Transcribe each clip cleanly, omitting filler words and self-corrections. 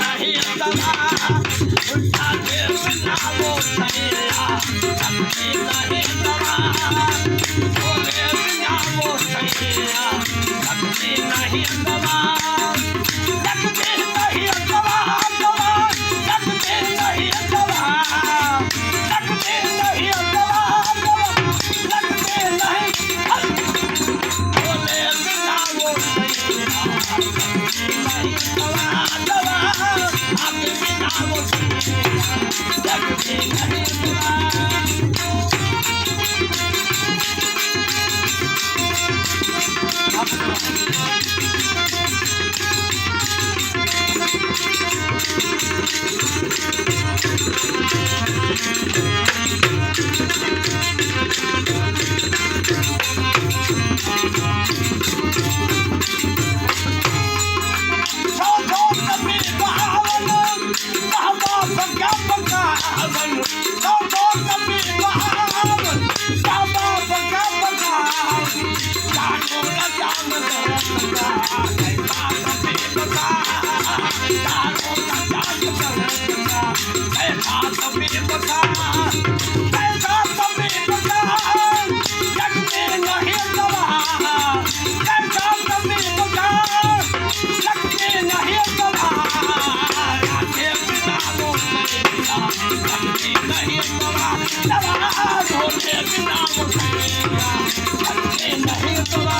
नहीं दवा उठा के बनाओ सैया लगती नहीं दवा बोले बनाओ सैया लगती नहीं दवा लगती नहीं दवा दवा लगती नहीं दवा लगती नहीं दवा दवा लगती नहीं बोले बनाओ सैया नहीं दवा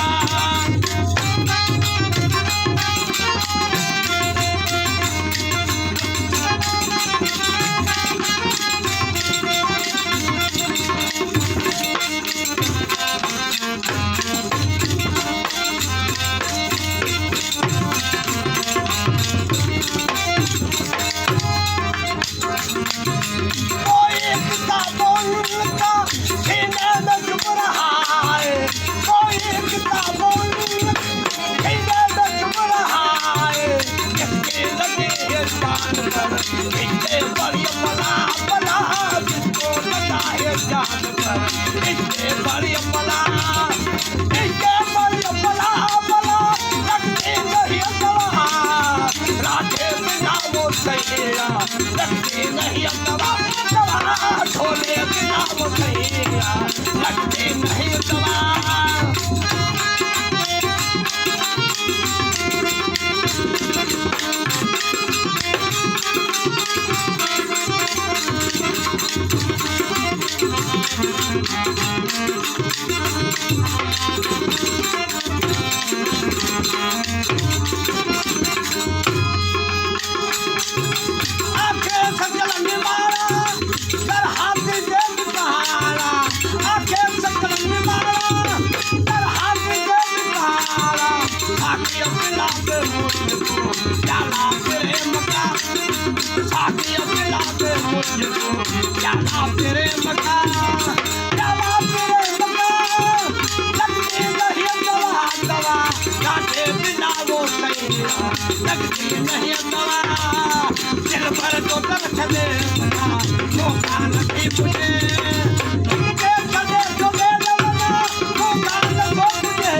मुझको प्याला प्रेम का प्याला प्रेम का लगती नहीं दवा दवा काटे बिना वो सैया लगती नहीं दवा दिल भर तो दर्द दे बना मौका नहीं मुझे लिखते चले तो मेरे बना मौका लगो मुझे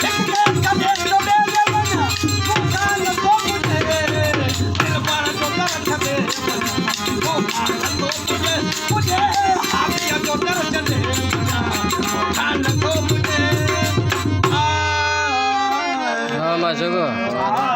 लिखते चले तो मेरे बना मौका लगो मुझे दिल भर तो दर्द दे बना मौका लगो मुझे मुझे हाथ जो दर्द दे बना मौका लगो मुझे masuk.